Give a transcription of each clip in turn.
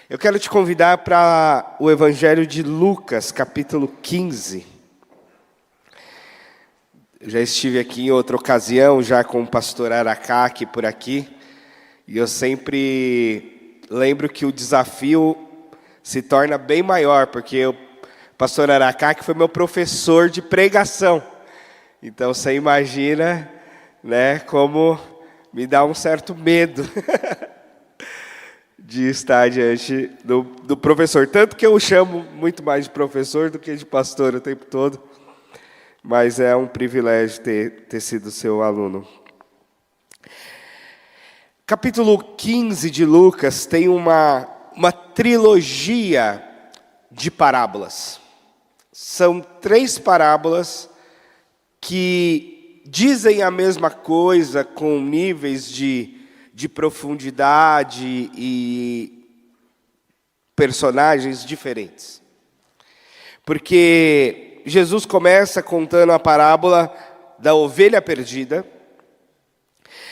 Eu quero te convidar para o Evangelho de Lucas, capítulo 15. Eu já estive aqui em outra ocasião, já com o pastor Aracá aqui por aqui, e eu sempre lembro que o desafio se torna bem maior, porque o pastor Aracá que foi meu professor de pregação. Então você imagina, né, como me dá um certo medo de estar diante do professor. Tanto que eu o chamo muito mais de professor do que de pastor o tempo todo. Mas é um privilégio ter sido seu aluno. Capítulo 15 de Lucas tem uma trilogia de parábolas. São 3 parábolas que dizem a mesma coisa com níveis de profundidade e personagens diferentes. Porque Jesus começa contando a parábola da ovelha perdida,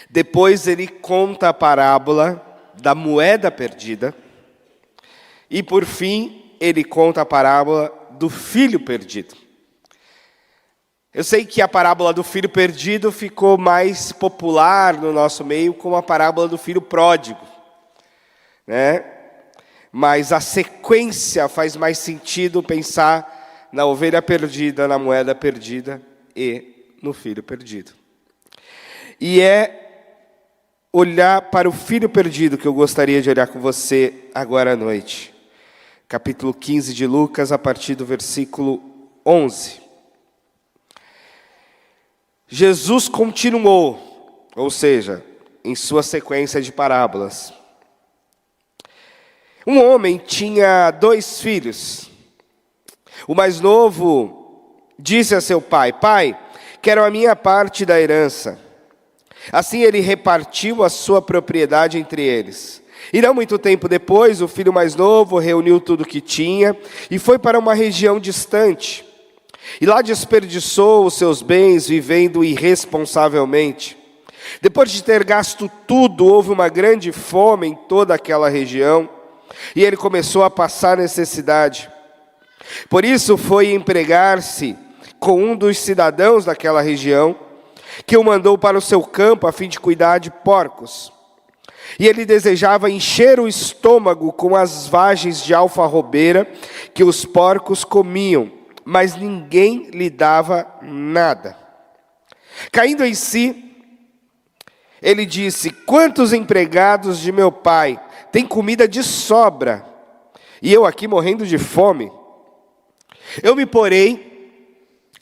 depois ele conta a parábola da moeda perdida, e por fim ele conta a parábola do filho perdido. Eu sei que a parábola do filho perdido ficou mais popular no nosso meio como a parábola do filho pródigo, né? Mas a sequência faz mais sentido pensar na ovelha perdida, na moeda perdida e no filho perdido. E é olhar para o filho perdido que eu gostaria de olhar com você agora à noite. Capítulo 15 de Lucas, a partir do versículo 11. Jesus continuou, ou seja, em sua sequência de parábolas. Um homem tinha 2 filhos. O mais novo disse a seu pai: Pai, quero a minha parte da herança. Assim ele repartiu a sua propriedade entre eles. E não muito tempo depois, o filho mais novo reuniu tudo o que tinha e foi para uma região distante. E lá desperdiçou os seus bens vivendo irresponsavelmente. Depois de ter gasto tudo, houve uma grande fome em toda aquela região, e ele começou a passar necessidade. Por isso foi empregar-se com um dos cidadãos daquela região, que o mandou para o seu campo a fim de cuidar de porcos. E ele desejava encher o estômago com as vagens de alfarrobeira que os porcos comiam, mas ninguém lhe dava nada. Caindo em si, ele disse: Quantos empregados de meu pai têm comida de sobra, e eu aqui morrendo de fome? Eu me porei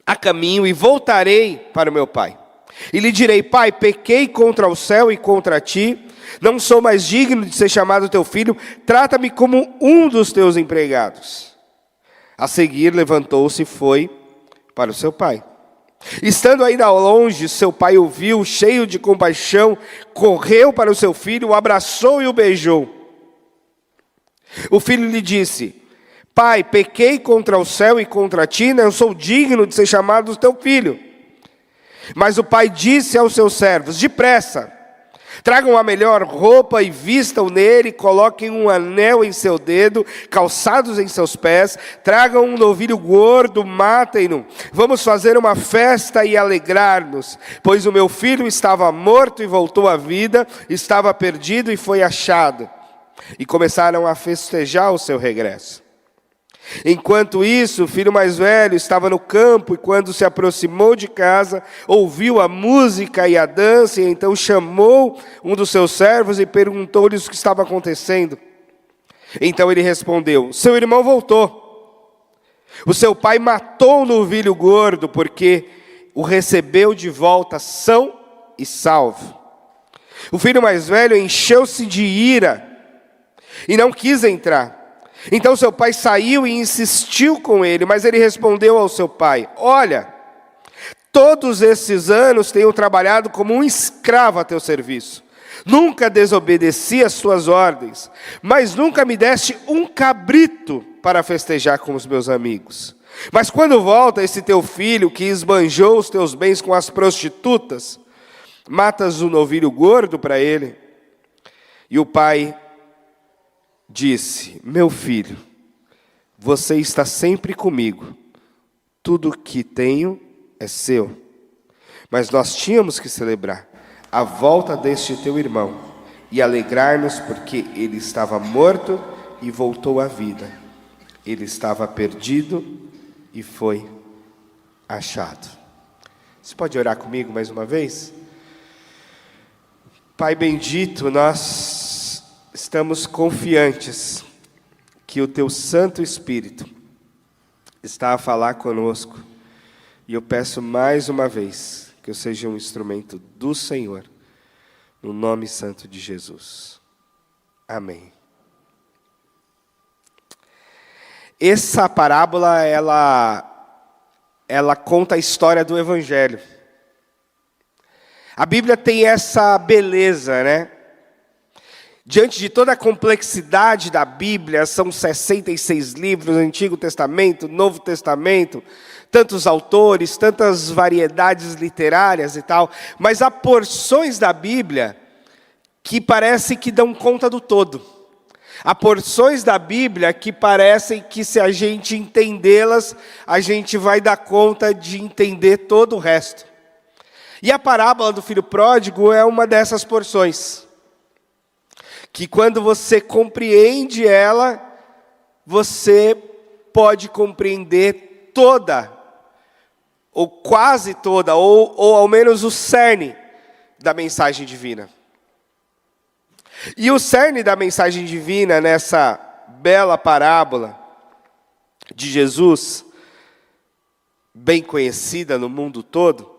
a caminho e voltarei para o meu pai. E lhe direi: Pai, pequei contra o céu e contra ti, não sou mais digno de ser chamado teu filho, trata-me como um dos teus empregados. A seguir, levantou-se e foi para o seu pai. Estando ainda ao longe, seu pai o viu, cheio de compaixão, correu para o seu filho, o abraçou e o beijou. O filho lhe disse: Pai, pequei contra o céu e contra ti, não sou digno de ser chamado teu filho. Mas o pai disse aos seus servos: Depressa, tragam a melhor roupa e vistam nele, coloquem um anel em seu dedo, calçados em seus pés, tragam um novilho gordo, matem-no. Vamos fazer uma festa e alegrar-nos, pois o meu filho estava morto e voltou à vida, estava perdido e foi achado. E começaram a festejar o seu regresso. Enquanto isso, o filho mais velho estava no campo, e quando se aproximou de casa, ouviu a música e a dança, e então chamou um dos seus servos e perguntou-lhe o que estava acontecendo. Então ele respondeu: Seu irmão voltou. O seu pai matou o novilho gordo, porque o recebeu de volta são e salvo. O filho mais velho encheu-se de ira e não quis entrar. Então seu pai saiu e insistiu com ele, mas ele respondeu ao seu pai: Olha, todos esses anos tenho trabalhado como um escravo a teu serviço. Nunca desobedeci às tuas ordens, mas nunca me deste um cabrito para festejar com os meus amigos. Mas quando volta esse teu filho que esbanjou os teus bens com as prostitutas, matas o novilho gordo para ele. E o pai disse: meu filho, você está sempre comigo, tudo o que tenho é seu. Mas nós tínhamos que celebrar a volta deste teu irmão e alegrar-nos, porque ele estava morto e voltou à vida. Ele estava perdido e foi achado. Você pode orar comigo mais uma vez? Pai bendito, nós estamos confiantes que o teu Santo Espírito está a falar conosco. E eu peço mais uma vez que eu seja um instrumento do Senhor, no nome santo de Jesus. Amém. Essa parábola, ela conta a história do Evangelho. A Bíblia tem essa beleza, né? Diante de toda a complexidade da Bíblia, são 66 livros, Antigo Testamento, Novo Testamento, tantos autores, tantas variedades literárias e tal, mas há porções da Bíblia que parece que dão conta do todo. Há porções da Bíblia que parecem que, se a gente entendê-las, a gente vai dar conta de entender todo o resto. E a parábola do filho pródigo é uma dessas porções, que quando você compreende ela, você pode compreender toda, ou quase toda, ou ao menos o cerne da mensagem divina. E o cerne da mensagem divina nessa bela parábola de Jesus, bem conhecida no mundo todo,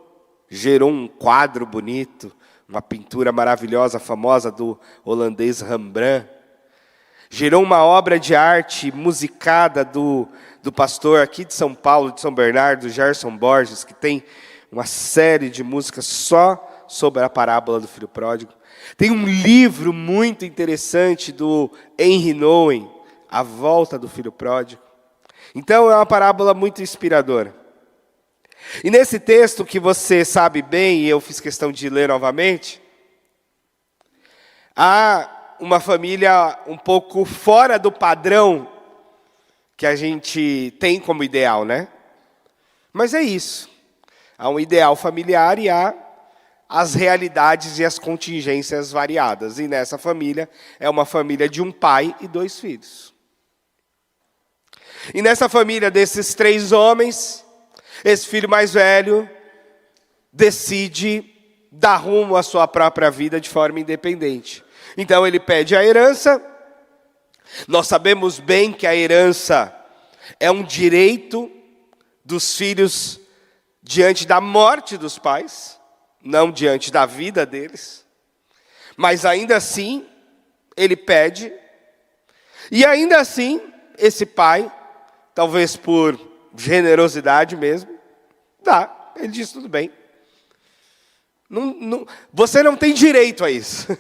gerou um quadro bonito, uma pintura maravilhosa, famosa do holandês Rembrandt. Gerou uma obra de arte musicada do pastor aqui de São Paulo, de São Bernardo, Gerson Borges, que tem uma série de músicas só sobre a parábola do filho pródigo. Tem um livro muito interessante do Henry Nouwen, A Volta do Filho Pródigo. Então é uma parábola muito inspiradora. E nesse texto, que você sabe bem, e eu fiz questão de ler novamente, há uma família um pouco fora do padrão que a gente tem como ideal, né? Mas é isso. Há um ideal familiar e há as realidades e as contingências variadas. E nessa família, é uma família de um pai e 2 filhos. E nessa família desses 3 homens, esse filho mais velho decide dar rumo à sua própria vida de forma independente. Então ele pede a herança. Nós sabemos bem que a herança é um direito dos filhos diante da morte dos pais, não diante da vida deles. Mas ainda assim, ele pede. E ainda assim, esse pai, talvez por generosidade mesmo, dá. Ele diz: tudo bem. Você não tem direito a isso.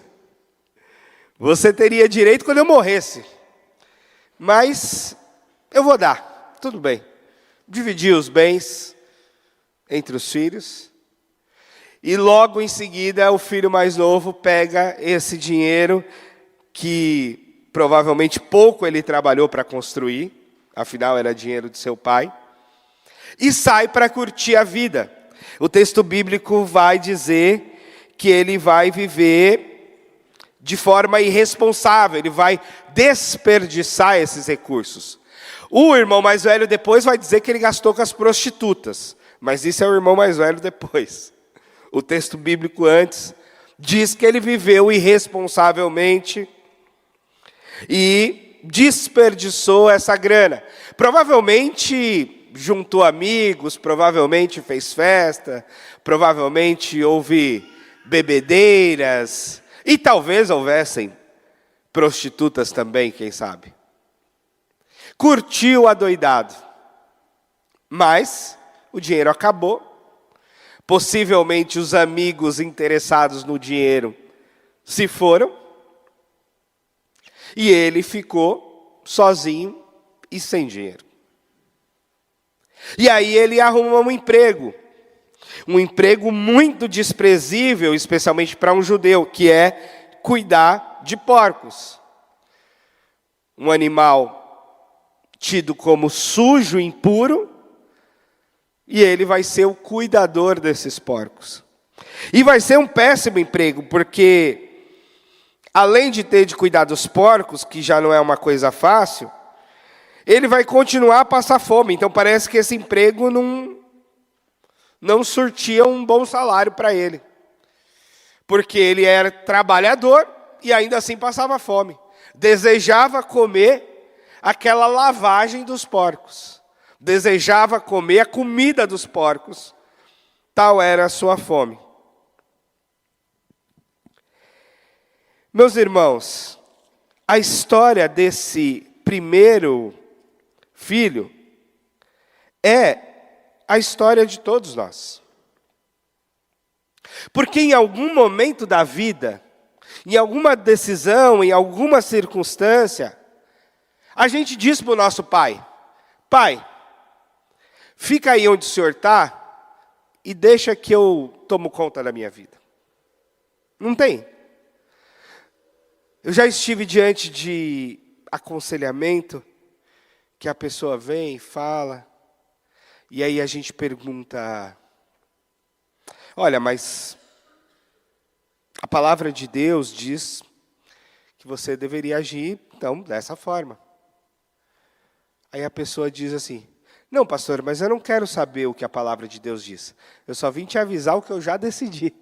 Você teria direito quando eu morresse. Mas eu vou dar. Tudo bem. Dividir os bens entre os filhos. E logo em seguida, o filho mais novo pega esse dinheiro, que provavelmente pouco ele trabalhou para construir, afinal era dinheiro de seu pai, e sai para curtir a vida. O texto bíblico vai dizer que ele vai viver de forma irresponsável, ele vai desperdiçar esses recursos. O irmão mais velho depois vai dizer que ele gastou com as prostitutas, mas isso é o irmão mais velho depois. O texto bíblico antes diz que ele viveu irresponsavelmente e desperdiçou essa grana. Provavelmente juntou amigos, provavelmente fez festa, provavelmente houve bebedeiras, e talvez houvessem prostitutas também, quem sabe. Curtiu adoidado, mas o dinheiro acabou. Possivelmente os amigos interessados no dinheiro se foram. E ele ficou sozinho e sem dinheiro. E aí ele arruma um emprego muito desprezível, especialmente para um judeu, que é cuidar de porcos. um animal tido como sujo, impuro, e ele vai ser o cuidador desses porcos. E vai ser um péssimo emprego, porque além de ter de cuidar dos porcos, que já não é uma coisa fácil, ele vai continuar a passar fome. Então parece que esse emprego não surtia um bom salário para ele. Porque ele era trabalhador e ainda assim passava fome. Desejava comer aquela lavagem dos porcos. Desejava comer a comida dos porcos. Tal era a sua fome. Meus irmãos, a história desse primeiro filho é a história de todos nós. Porque em algum momento da vida, em alguma decisão, em alguma circunstância, a gente diz para o nosso pai: pai, fica aí onde o senhor está e deixa que eu tomo conta da minha vida. Não tem? Eu já estive diante de aconselhamento, que a pessoa vem e fala, e aí a gente pergunta: olha, mas a palavra de Deus diz que você deveria agir, então, dessa forma. Aí a pessoa diz assim: não, pastor, mas eu não quero saber o que a palavra de Deus diz. Eu só vim te avisar o que eu já decidi.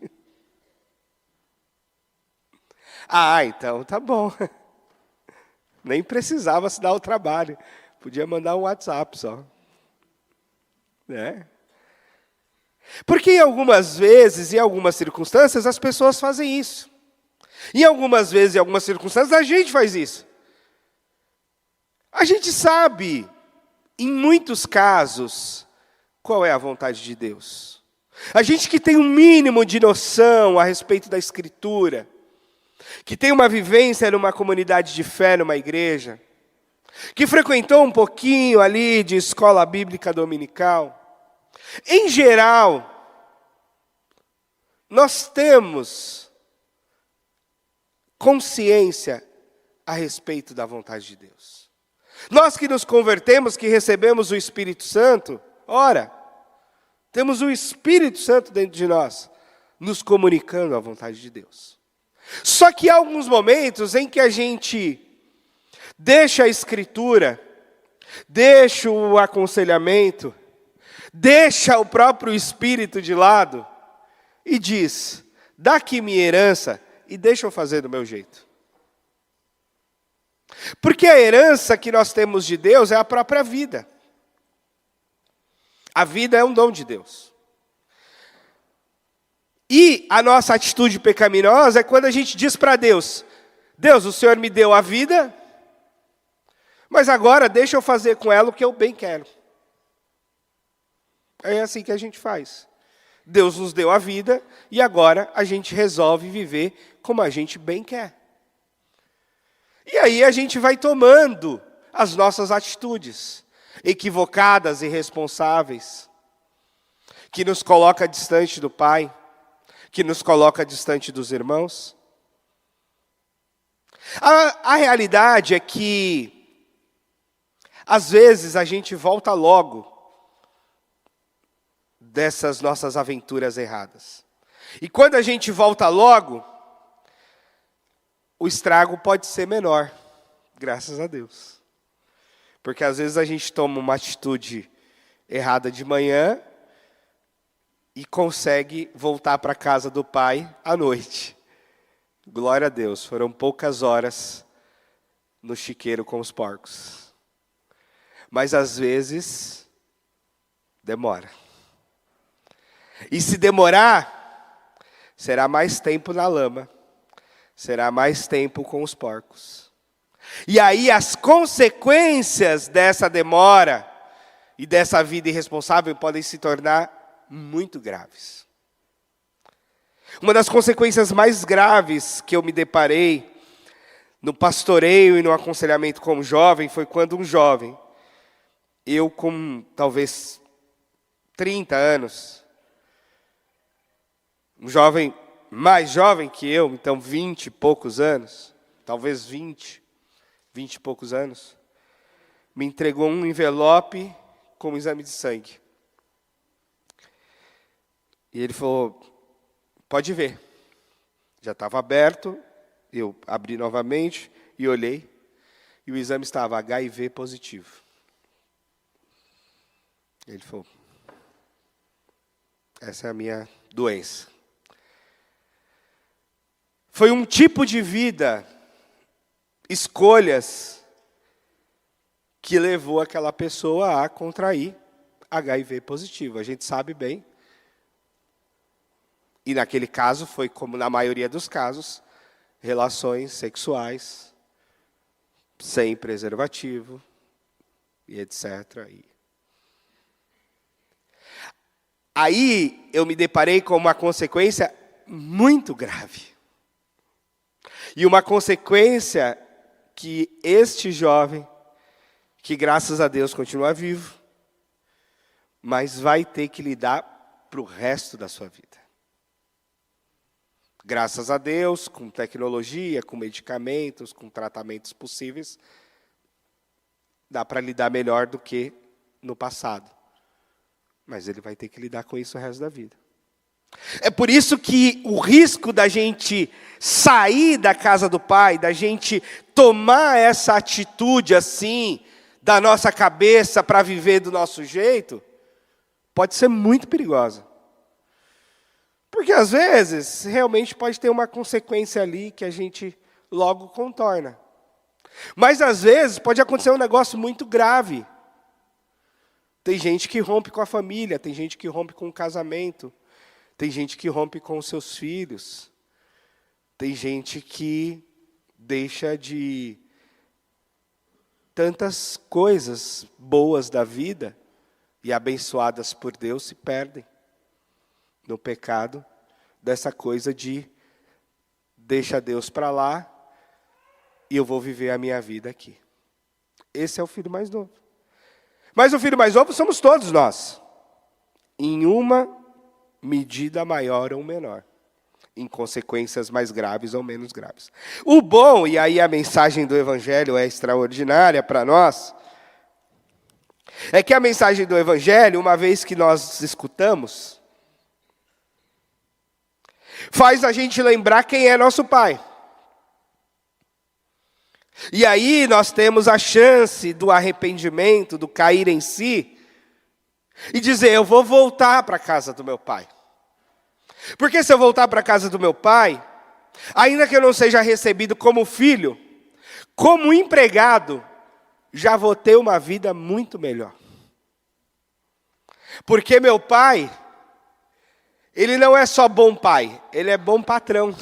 Ah, então tá bom. Nem precisava se dar o trabalho. Podia mandar um WhatsApp só. Né? Porque em algumas vezes, em algumas circunstâncias, as pessoas fazem isso. Em algumas vezes, em algumas circunstâncias, a gente faz isso. A gente sabe, em muitos casos, qual é a vontade de Deus. A gente que tem um mínimo de noção a respeito da Escritura, que tem uma vivência numa comunidade de fé, numa igreja, que frequentou um pouquinho ali de escola bíblica dominical, em geral, nós temos consciência a respeito da vontade de Deus. Nós que nos convertemos, que recebemos o Espírito Santo, ora, temos o Espírito Santo dentro de nós, nos comunicando a vontade de Deus. Só que há alguns momentos em que a gente deixa a Escritura, deixa o aconselhamento, deixa o próprio Espírito de lado e diz: dá aqui minha herança e deixa eu fazer do meu jeito. Porque a herança que nós temos de Deus é a própria vida. A vida é um dom de Deus. E a nossa atitude pecaminosa é quando a gente diz para Deus: Deus, o Senhor me deu a vida, mas agora deixa eu fazer com ela o que eu bem quero. É assim que a gente faz. Deus nos deu a vida e agora a gente resolve viver como a gente bem quer. E aí a gente vai tomando as nossas atitudes equivocadas e irresponsáveis, que nos coloca distante do Pai, que nos coloca distante dos irmãos. A realidade é que, às vezes, a gente volta logo dessas nossas aventuras erradas. E quando a gente volta logo, o estrago pode ser menor, graças a Deus. Porque às vezes a gente toma uma atitude errada de manhã e consegue voltar para a casa do Pai à noite. Glória a Deus, foram poucas horas no chiqueiro com os porcos. Mas às vezes demora. E se demorar, será mais tempo na lama, será mais tempo com os porcos. E aí as consequências dessa demora e dessa vida irresponsável podem se tornar muito graves. Uma das consequências mais graves que eu me deparei no pastoreio e no aconselhamento como jovem foi quando um jovem, eu com talvez 30 anos, um jovem mais jovem que eu, então 20 e poucos anos, talvez 20, 20 e poucos anos, me entregou um envelope com um exame de sangue. E ele falou, pode ver. Já estava aberto, eu abri novamente e olhei, e o exame estava HIV positivo. Ele falou, essa é a minha doença. Foi um tipo de vida, escolhas, que levou aquela pessoa a contrair HIV positivo. A gente sabe bem. E naquele caso foi, como na maioria dos casos, relações sexuais, sem preservativo, e etc. Aí eu me deparei com uma consequência muito grave. E uma consequência que este jovem, que graças a Deus continua vivo, mas vai ter que lidar para o resto da sua vida. Graças a Deus, com tecnologia, com medicamentos, com tratamentos possíveis, dá para lidar melhor do que no passado. Mas ele vai ter que lidar com isso o resto da vida. É por isso que o risco da gente sair da casa do Pai, da gente tomar essa atitude assim, da nossa cabeça para viver do nosso jeito, pode ser muito perigosa. Porque às vezes, realmente pode ter uma consequência ali que a gente logo contorna. Mas às vezes pode acontecer um negócio muito grave. Tem gente que rompe com a família, tem gente que rompe com o casamento, tem gente que rompe com os seus filhos, tem gente que deixa de tantas coisas boas da vida e abençoadas por Deus se perdem no pecado dessa coisa de deixa Deus para lá e eu vou viver a minha vida aqui. Esse é o filho mais novo. Mas o filho mais novo somos todos nós, em uma medida maior ou menor, em consequências mais graves ou menos graves. O bom, e aí a mensagem do Evangelho é extraordinária para nós, é que a mensagem do Evangelho, uma vez que nós escutamos, faz a gente lembrar quem é nosso Pai. E aí nós temos a chance do arrependimento, do cair em si, e dizer, eu vou voltar para a casa do meu pai. Porque se eu voltar para a casa do meu pai, ainda que eu não seja recebido como filho, como empregado, já vou ter uma vida muito melhor. Porque meu pai, ele não é só bom pai, ele é bom patrão.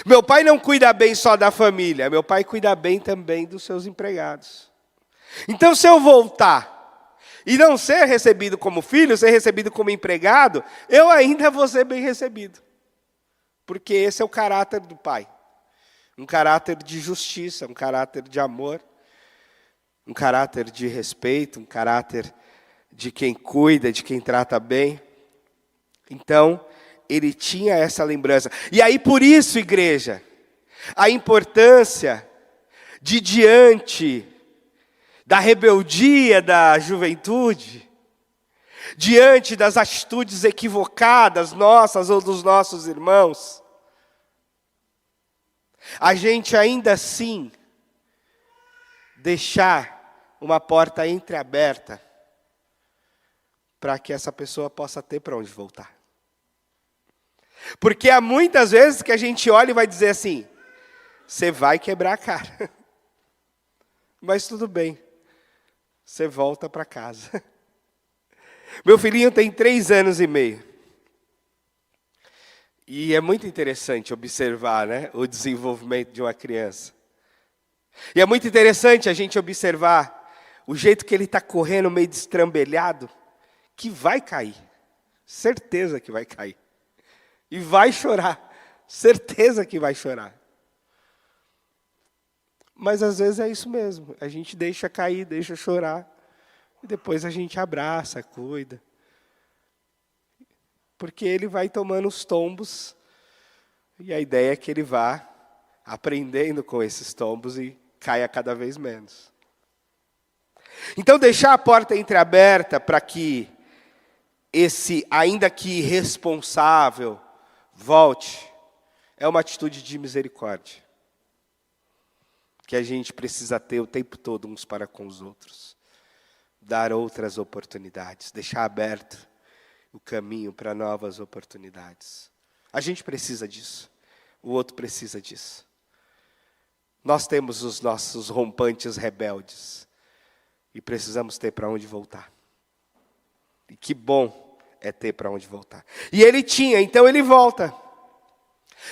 Meu pai não cuida bem só da família, meu pai cuida bem também dos seus empregados. Então, se eu voltar e não ser recebido como filho, ser recebido como empregado, eu ainda vou ser bem recebido. Porque esse é o caráter do pai. Um caráter de justiça, um caráter de amor, um caráter de respeito, um caráter de quem cuida, de quem trata bem. Então, ele tinha essa lembrança. E aí, por isso, igreja, a importância de diante da rebeldia da juventude, diante das atitudes equivocadas nossas ou dos nossos irmãos, a gente ainda assim deixar uma porta entreaberta para que essa pessoa possa ter para onde voltar. Porque há muitas vezes que a gente olha e vai dizer assim, você vai quebrar a cara. Mas tudo bem, você volta para casa. Meu filhinho tem 3 anos e meio. E é muito interessante observar, né, o desenvolvimento de uma criança. E é muito interessante a gente observar o jeito que ele está correndo meio destrambelhado, que vai cair. Certeza que vai cair. E vai chorar, certeza que vai chorar. Mas às vezes é isso mesmo, a gente deixa cair, deixa chorar, e depois a gente abraça, cuida. Porque ele vai tomando os tombos, e a ideia é que ele vá aprendendo com esses tombos e caia cada vez menos. Então, deixar a porta entreaberta para que esse, ainda que irresponsável, volte, é uma atitude de misericórdia, que a gente precisa ter o tempo todo uns para com os outros. Dar outras oportunidades, deixar aberto o caminho para novas oportunidades. A gente precisa disso, o outro precisa disso. Nós temos os nossos rompantes rebeldes, e precisamos ter para onde voltar. E que bom é ter para onde voltar. E ele tinha, então ele volta.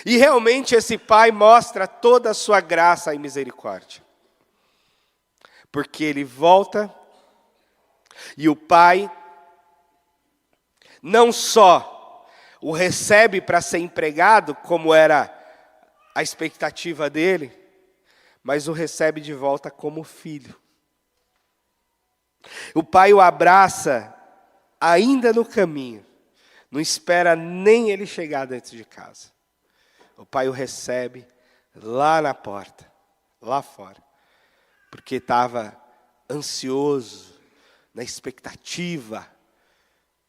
E realmente esse pai mostra toda a sua graça e misericórdia. Porque ele volta, e o pai não só o recebe para ser empregado, como era a expectativa dele, mas o recebe de volta como filho. O pai o abraça ainda no caminho, não espera nem ele chegar dentro de casa. O pai o recebe lá na porta, lá fora, porque estava ansioso, na expectativa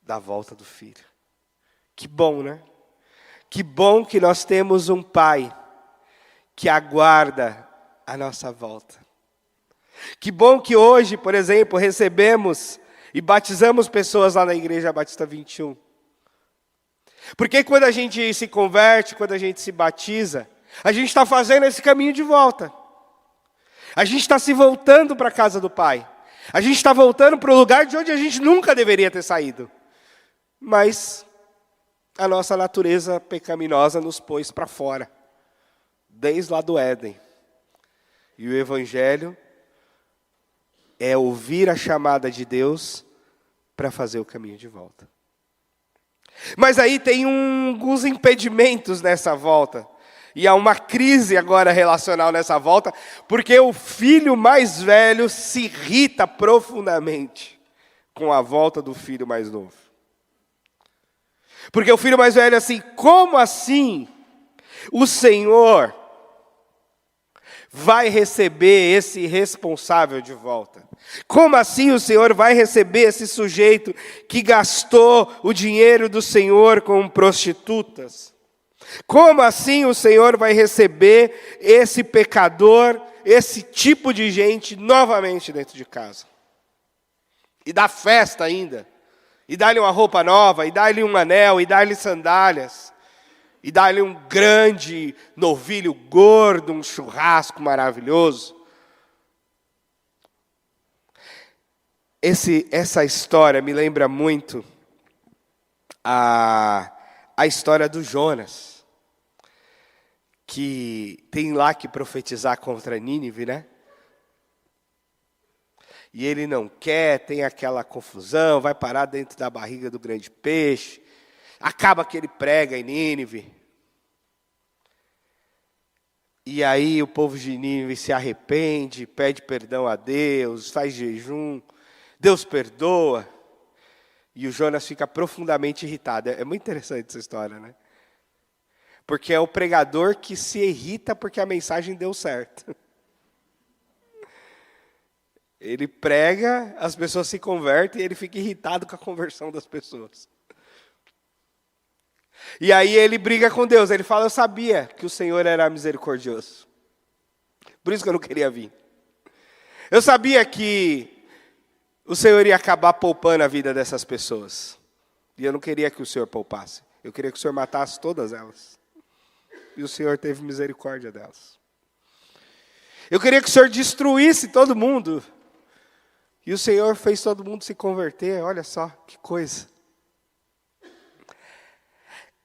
da volta do filho. Que bom, né? Que bom que nós temos um pai que aguarda a nossa volta. Que bom que hoje, por exemplo, recebemos e batizamos pessoas lá na Igreja Batista 21. Porque quando a gente se converte, quando a gente se batiza, a gente está fazendo esse caminho de volta. A gente está se voltando para a casa do Pai. A gente está voltando para o lugar de onde a gente nunca deveria ter saído. Mas a nossa natureza pecaminosa nos pôs para fora, desde lá do Éden. E o Evangelho é ouvir a chamada de Deus para fazer o caminho de volta. Mas aí tem alguns impedimentos nessa volta. E há uma crise agora relacional nessa volta, porque o filho mais velho se irrita profundamente com a volta do filho mais novo. Porque o filho mais velho é assim, como assim o Senhor vai receber esse irresponsável de volta? Como assim o Senhor vai receber esse sujeito que gastou o dinheiro do Senhor com prostitutas? Como assim o Senhor vai receber esse pecador, esse tipo de gente novamente dentro de casa? E dá festa ainda, e dá-lhe uma roupa nova, e dá-lhe um anel, e dá-lhe sandálias, e dá-lhe um grande novilho gordo, um churrasco maravilhoso. Essa história me lembra muito a história do Jonas, que tem lá que profetizar contra Nínive, né? E ele não quer, tem aquela confusão, vai parar dentro da barriga do grande peixe. Acaba que ele prega em Nínive. E aí o povo de Nínive se arrepende, pede perdão a Deus, faz jejum. Deus perdoa. E o Jonas fica profundamente irritado. É muito interessante essa história, né? Porque é o pregador que se irrita porque a mensagem deu certo. Ele prega, as pessoas se convertem e ele fica irritado com a conversão das pessoas. E aí ele briga com Deus. Ele fala, eu sabia que o Senhor era misericordioso. Por isso que eu não queria vir. Eu sabia que o Senhor ia acabar poupando a vida dessas pessoas. E eu não queria que o Senhor poupasse. Eu queria que o Senhor matasse todas elas. E o Senhor teve misericórdia delas. Eu queria que o Senhor destruísse todo mundo. E o Senhor fez todo mundo se converter. Olha só, que coisa.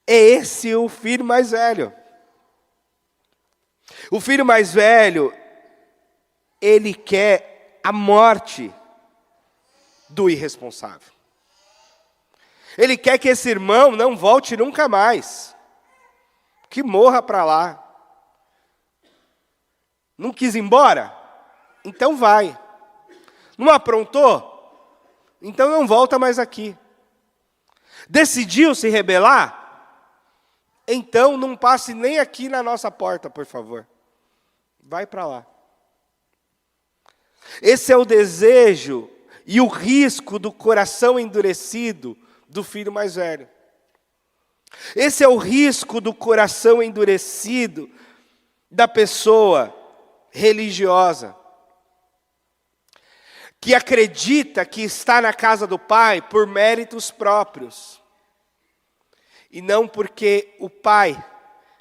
É esse o filho mais velho. O filho mais velho, ele quer a morte do irresponsável. Ele quer que esse irmão não volte nunca mais. Que morra para lá. Não quis ir embora? Então vai. Não aprontou? Então não volta mais aqui. Decidiu se rebelar? Então não passe nem aqui na nossa porta, por favor. Vai para lá. Esse é o desejo e o risco do coração endurecido do filho mais velho. Esse é o risco do coração endurecido da pessoa religiosa, que acredita que está na casa do Pai por méritos próprios, e não porque o Pai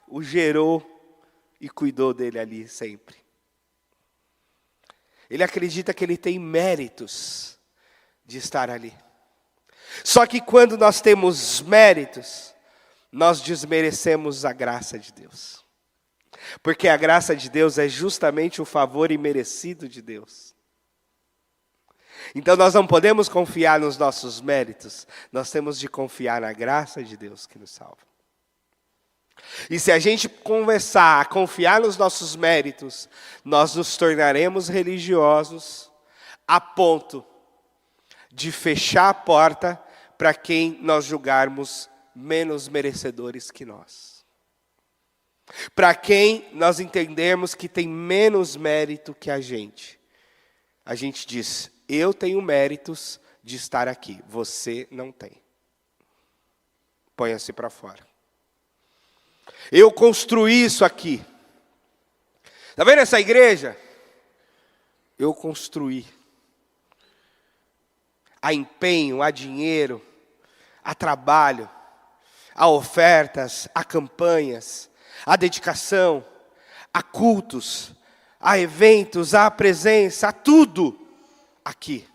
o gerou e cuidou dele ali sempre. Ele acredita que ele tem méritos de estar ali. Só que quando nós temos méritos, nós desmerecemos a graça de Deus. Porque a graça de Deus é justamente o favor imerecido de Deus. Então nós não podemos confiar nos nossos méritos, nós temos de confiar na graça de Deus que nos salva. E se a gente começar a confiar nos nossos méritos, nós nos tornaremos religiosos a ponto de fechar a porta para quem nós julgarmos menos merecedores que nós. Para quem nós entendermos que tem menos mérito que a gente diz, eu tenho méritos de estar aqui, você não tem. Ponha-se para fora. Eu construí isso aqui. Está vendo essa igreja? Eu construí. Há empenho, há dinheiro, há trabalho, há ofertas, há campanhas, há dedicação, há cultos, há eventos, há presença, há tudo aqui.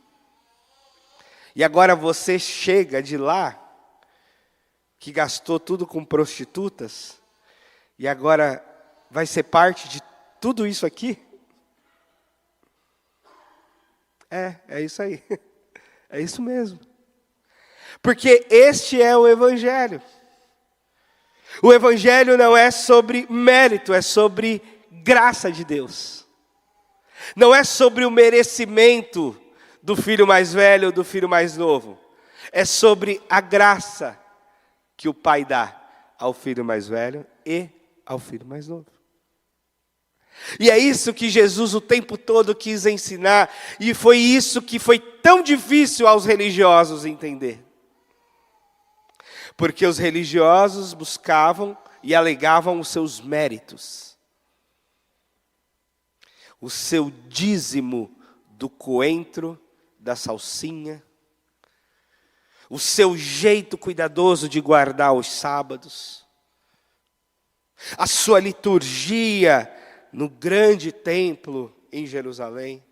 E agora você chega de lá, que gastou tudo com prostitutas, e agora vai ser parte de tudo isso aqui? É isso aí. É isso mesmo. Porque este é o Evangelho. O Evangelho não é sobre mérito, é sobre graça de Deus. Não é sobre o merecimento do filho mais velho ou do filho mais novo. É sobre a graça que o Pai dá ao filho mais velho e ao filho mais novo. E é isso que Jesus o tempo todo quis ensinar, e foi isso que foi tão difícil aos religiosos entender. Porque os religiosos buscavam e alegavam os seus méritos. O seu dízimo do coentro, da salsinha, o seu jeito cuidadoso de guardar os sábados, a sua liturgia no grande templo em Jerusalém,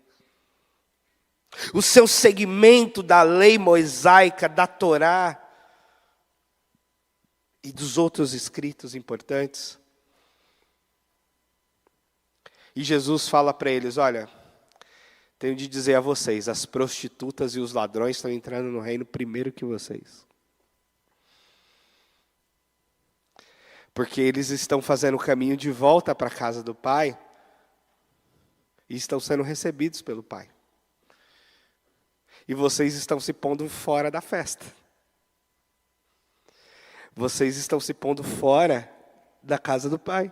o seu seguimento da lei mosaica, da Torá e dos outros escritos importantes. E Jesus fala para eles, olha, tenho de dizer a vocês, as prostitutas e os ladrões estão entrando no reino primeiro que vocês. Porque eles estão fazendo o caminho de volta para a casa do Pai e estão sendo recebidos pelo Pai. E vocês estão se pondo fora da festa. Vocês estão se pondo fora da casa do Pai.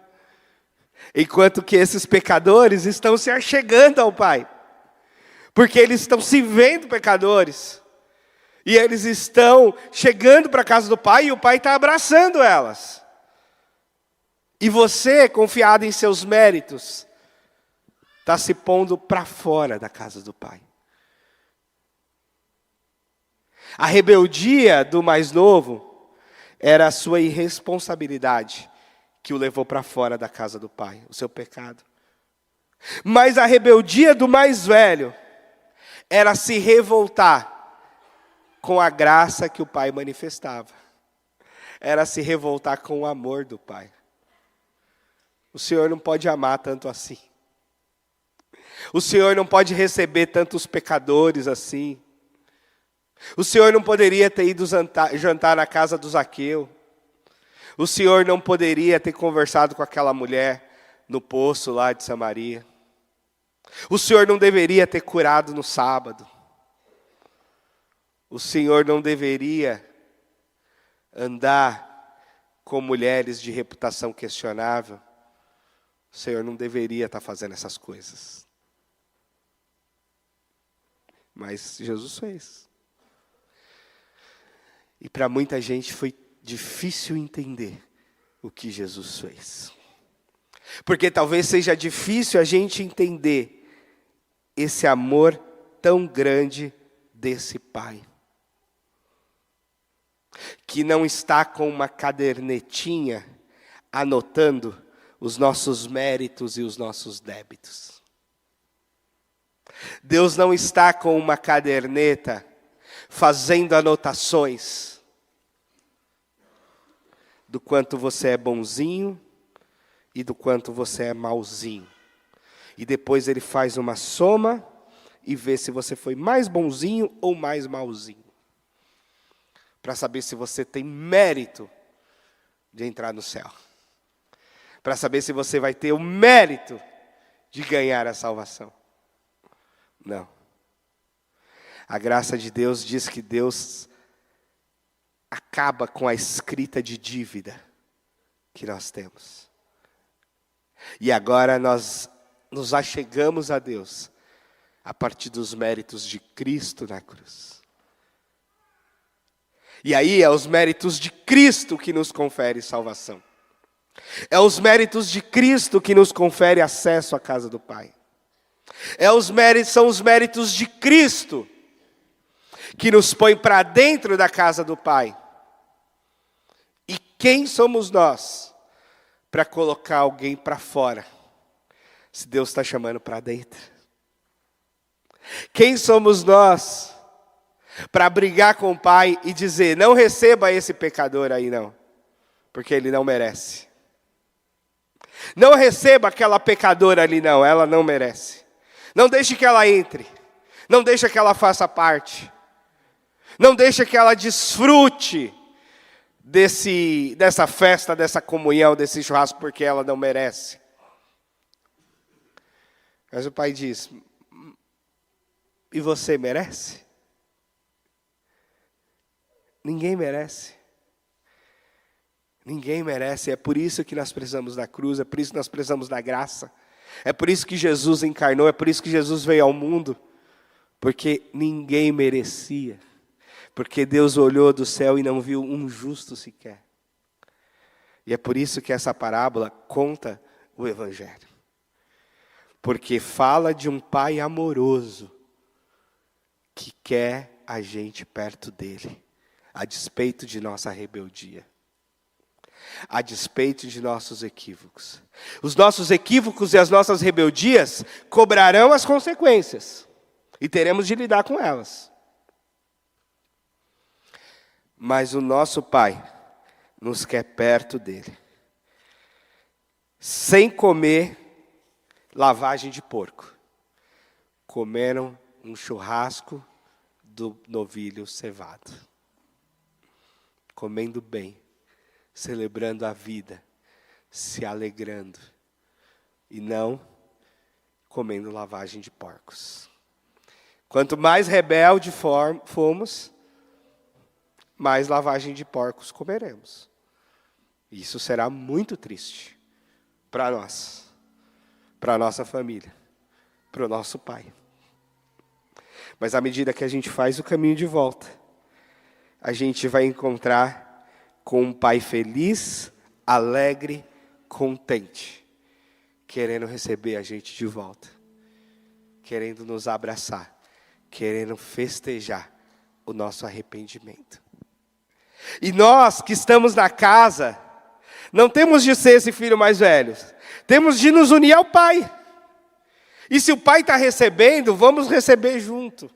Enquanto que esses pecadores estão se achegando ao Pai. Porque eles estão se vendo pecadores. E eles estão chegando para a casa do Pai e o Pai está abraçando elas. E você, confiado em seus méritos, está se pondo para fora da casa do Pai. A rebeldia do mais novo era a sua irresponsabilidade que o levou para fora da casa do Pai, o seu pecado. Mas a rebeldia do mais velho era se revoltar com a graça que o Pai manifestava. Era se revoltar com o amor do Pai. O Senhor não pode amar tanto assim. O Senhor não pode receber tantos pecadores assim. O Senhor não poderia ter ido jantar na casa do Zaqueu. O Senhor não poderia ter conversado com aquela mulher no poço lá de Samaria. O Senhor não deveria ter curado no sábado. O Senhor não deveria andar com mulheres de reputação questionável. o Senhor não deveria estar fazendo essas coisas. Mas Jesus fez. E para muita gente foi difícil entender o que Jesus fez. Porque talvez seja difícil a gente entender esse amor tão grande desse Pai. Que não está com uma cadernetinha anotando os nossos méritos e os nossos débitos. Deus não está com uma caderneta fazendo anotações do quanto você é bonzinho e do quanto você é mauzinho. E depois ele faz uma soma e vê se você foi mais bonzinho ou mais mauzinho. Para saber se você tem mérito de entrar no céu. Para saber se você vai ter o mérito de ganhar a salvação. Não. A graça de Deus diz que Deus acaba com a escrita de dívida que nós temos. E agora nós nos achegamos a Deus a partir dos méritos de Cristo na cruz. E aí é os méritos de Cristo que nos confere salvação. É os méritos de Cristo que nos confere acesso à casa do Pai. São os méritos de Cristo que nos põe para dentro da casa do Pai. E quem somos nós para colocar alguém para fora, se Deus está chamando para dentro? Quem somos nós para brigar com o Pai e dizer, não receba esse pecador aí não, porque ele não merece. Não receba aquela pecadora ali não, ela não merece. Não deixe que ela entre, não deixe que ela faça parte. Não deixe que ela desfrute dessa festa, dessa comunhão, desse churrasco, porque ela não merece. Mas o Pai diz, e você merece? Ninguém merece. Ninguém merece. É por isso que nós precisamos da cruz, é por isso que nós precisamos da graça. É por isso que Jesus encarnou, é por isso que Jesus veio ao mundo. Porque ninguém merecia. Porque Deus olhou do céu e não viu um justo sequer. E é por isso que essa parábola conta o Evangelho. Porque fala de um Pai amoroso que quer a gente perto dele, a despeito de nossa rebeldia, a despeito de nossos equívocos. Os nossos equívocos e as nossas rebeldias cobrarão as consequências e teremos de lidar com elas. Mas o nosso Pai nos quer perto dele, sem comer lavagem de porco. Comeram um churrasco do novilho cevado. Comendo bem, celebrando a vida, se alegrando. E não comendo lavagem de porcos. Quanto mais rebelde fomos, mais lavagem de porcos comeremos. Isso será muito triste para nós, para a nossa família, para o nosso Pai. Mas à medida que a gente faz o caminho de volta, a gente vai encontrar com um Pai feliz, alegre, contente, querendo receber a gente de volta, querendo nos abraçar, querendo festejar o nosso arrependimento. E nós que estamos na casa, não temos de ser esse filho mais velho, temos de nos unir ao Pai. E se o Pai está recebendo, vamos receber junto.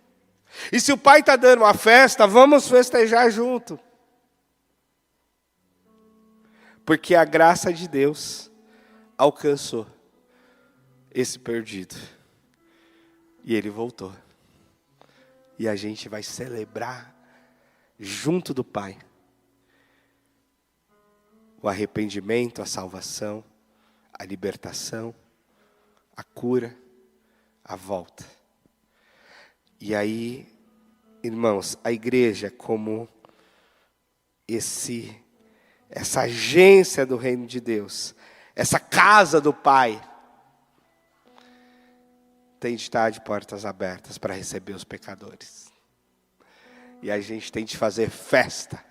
E se o Pai está dando uma festa, vamos festejar junto. Porque a graça de Deus alcançou esse perdido. E ele voltou. E a gente vai celebrar junto do Pai o arrependimento, a salvação, a libertação, a cura, a volta. E aí, irmãos, a igreja como essa agência do reino de Deus, essa casa do Pai, tem de estar de portas abertas para receber os pecadores. E a gente tem de fazer festa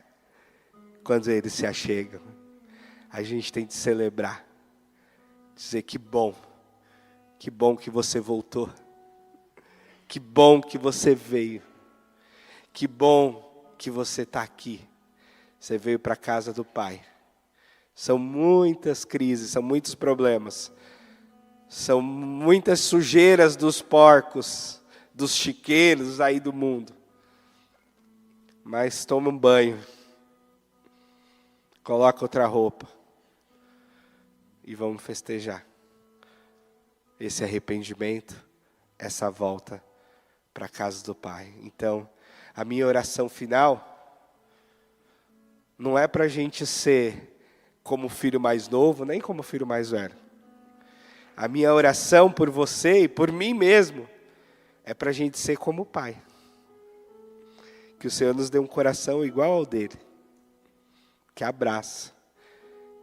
quando eles se achegam. A gente tem de celebrar. Dizer que bom que você voltou. Que bom que você veio. Que bom que você está aqui. Você veio para a casa do Pai. São muitas crises, são muitos problemas. São muitas sujeiras dos porcos, dos chiqueiros aí do mundo. Mas toma um banho. Coloca outra roupa. E vamos festejar. Esse arrependimento, essa volta para a casa do Pai. Então, a minha oração final não é para a gente ser como o filho mais novo, nem como o filho mais velho. A minha oração por você e por mim mesmo é para a gente ser como o Pai. Que o Senhor nos dê um coração igual ao dele. Que abraça,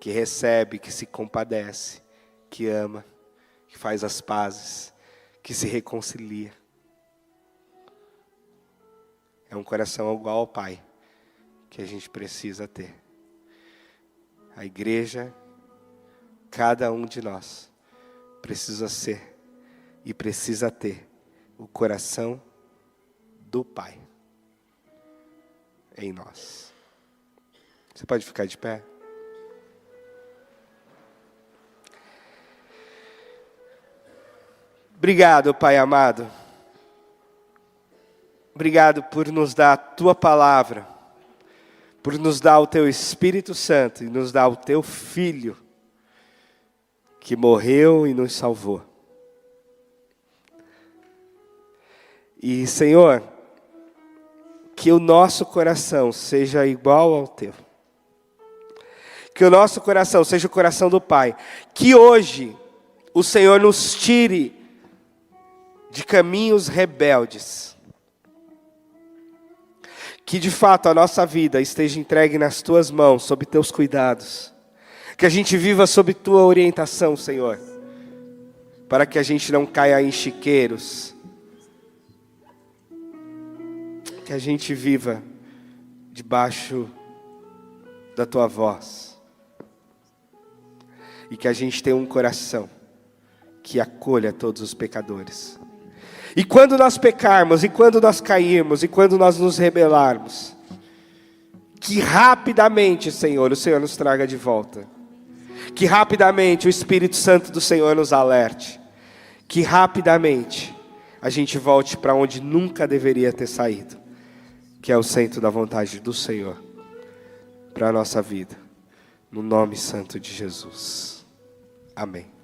que recebe, que se compadece, que ama, que faz as pazes, que se reconcilia. É um coração igual ao Pai que a gente precisa ter. A igreja, cada um de nós, precisa ser e precisa ter o coração do Pai em nós. Você pode ficar de pé? Obrigado, Pai amado. Obrigado por nos dar a Tua palavra, por nos dar o Teu Espírito Santo e nos dar o Teu Filho, que morreu e nos salvou. E, Senhor, que o nosso coração seja igual ao Teu. Que o nosso coração seja o coração do Pai. Que hoje o Senhor nos tire de caminhos rebeldes. Que de fato a nossa vida esteja entregue nas Tuas mãos, sob Teus cuidados. Que a gente viva sob Tua orientação, Senhor. Para que a gente não caia em chiqueiros. Que a gente viva debaixo da Tua voz. E que a gente tenha um coração que acolha todos os pecadores. E quando nós pecarmos, e quando nós cairmos, e quando nós nos rebelarmos, que rapidamente, Senhor, o Senhor nos traga de volta. Que rapidamente o Espírito Santo do Senhor nos alerte. Que rapidamente a gente volte para onde nunca deveria ter saído. Que é o centro da vontade do Senhor para a nossa vida. No nome santo de Jesus. Amém.